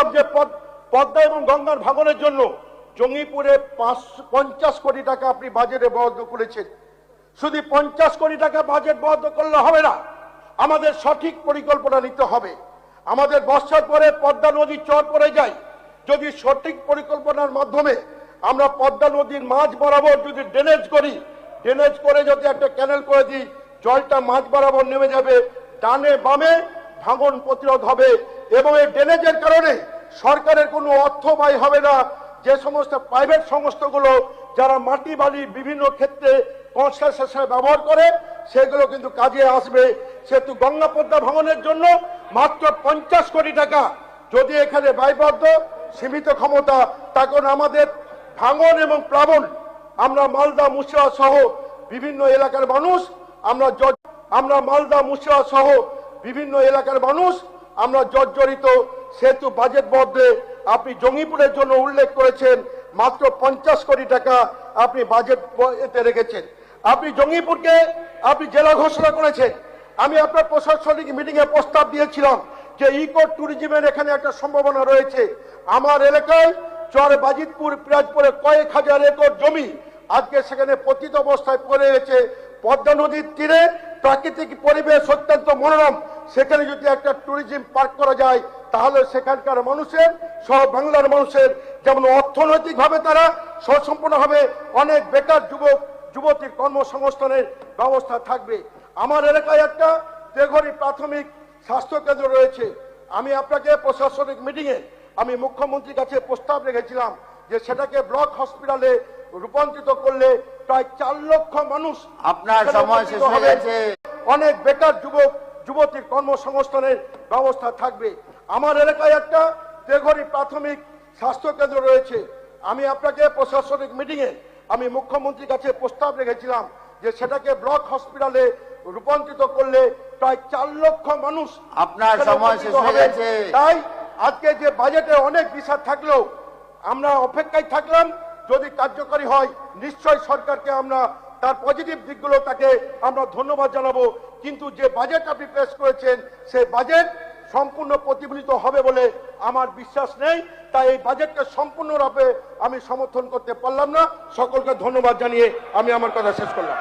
বললাম যে পদ্মা এবং গঙ্গার ভাঙনের জন্য জঙ্গিপুরে 50 কোটি টাকা আপনি বাজেটে বরাদ্দ করেছেন। শুধু 50 কোটি টাকা বাজেট বরাদ্দ করলে হবে না, আমাদের সঠিক পরিকল্পনা নিতে হবে। আমাদের বর্ষার পরে পদ্মা নদী চর পড়ে যায়, যদি সঠিক পরিকল্পনার মাধ্যমে আমরা পদ্মা নদীর মাঝ বরাবর যদি ড্রেনেজ করি, ড্রেনেজ করে যদি একটা ক্যানেল করে দিই, জলটা মাঝ বরাবর নেমে যাবে, ডানে বামে ভাঙন প্রতিরোধ হবে। এবং এই ড্রেনেজের কারণে সরকারের কোনো অর্থ ব্যয় হবে না। যে সমস্ত প্রাইভেট সংস্থাগুলো যারা মাটি বালি বিভিন্ন ক্ষেত্রে কনস্ট্রাকশনে ব্যবহার করে, সেগুলো কিন্তু কাজে আসবে। সেহেতু গঙ্গা পদ্মা ভাঙনের জন্য মাত্র 50 কোটি টাকা যদি এখানে ব্যয়বদ্ধ, সীমিত ক্ষমতা, তখন আমাদের ভাঙন এবং প্লাবন, আমরা মালদা মুর্শিদাবাদ সহ বিভিন্ন এলাকার মানুষ আমরা মালদা মুর্শিদাবাদ সহ বিভিন্ন এলাকার মানুষ আমরা জর্জরিত। সেহেতু বাজেট বরাদ্দে আপনি জঙ্গিপুরের জন্য উল্লেখ করেছেন মাত্র 50 কোটি টাকা আপনি বাজেট এতে রেখেছেন। আপনি জঙ্গিপুরকে আপনি জেলা ঘোষণা করেছেন। আমি আপনার প্রশাসনিক মিটিংয়ে প্রস্তাব দিয়েছিলাম যে ইকো ট্যুরিজমের এখানে একটা সম্ভাবনা রয়েছে। আমার এলাকায় চর বাজিতপুর পিরাজপুরে কয়েক হাজার একর জমি আজকে সেখানে পতিত অবস্থায় পড়ে গেছে। পদ্মা নদীর তীরে প্রাকৃতিক পরিবেশ অত্যন্ত মনোরম, সেখানে যদি একটা ট্যুরিজম পার্ক করা যায় তাহলে সেখানকার মানুষের সব বাংলার মানুষের যেমন অর্থনৈতিকভাবে তারা স্বসম্পন্ন হবে, অনেক বেকার যুবক যুবতীর কর্মসংস্থানের ব্যবস্থা থাকবে। আমার এলাকায় একটা তেঘরি প্রাথমিক স্বাস্থ্য কেন্দ্র রয়েছে। আমি আপনাকে প্রশাসনিক মিটিংয়ে আমি মুখ্যমন্ত্রীর কাছে প্রস্তাব রেখেছিলাম যে সেটাকে ব্লক হসপিটালে রূপান্তরিত করলে প্রায় 4 লক্ষ মানুষ, আপনার সময় শেষ হয়ে গেছে, অনেক বেকার যুবক যুবতীর কর্মসংস্থানের ব্যবস্থা থাকবে। আমার এলাকায় একটা তেঘরি প্রাথমিক স্বাস্থ্য কেন্দ্র রয়েছে। আমি আপনাকে প্রশাসনিক মিটিংয়ে আমি মুখ্যমন্ত্রীর কাছে প্রস্তাব রেখেছিলাম যে সেটাকে ব্লক হসপিটালে রূপান্তরিত করলে প্রায় 4 লক্ষ মানুষ। আপনার সময় শেষ হয়ে গেছে। তাই আজকে যে বাজেটে অনেক বিষয় থাকলেও আমরা অপেক্ষায় থাকলাম, যদি কার্যকরী হয় নিশ্চয়ই সরকারকে আমরা তার পজিটিভ দিকগুলো তাকে আমরা ধন্যবাদ জানাবো। কিন্তু যে বাজেট আপনি পেশ করেছেন সেই বাজেট সম্পূর্ণ প্রতিফলিত হবে বলে আমার বিশ্বাস নেই। তাই এই বাজেটকে সম্পূর্ণরূপে আমি সমর্থন করতে পারলাম না। সকলকে ধন্যবাদ জানিয়ে আমি আমার কথা শেষ করলাম।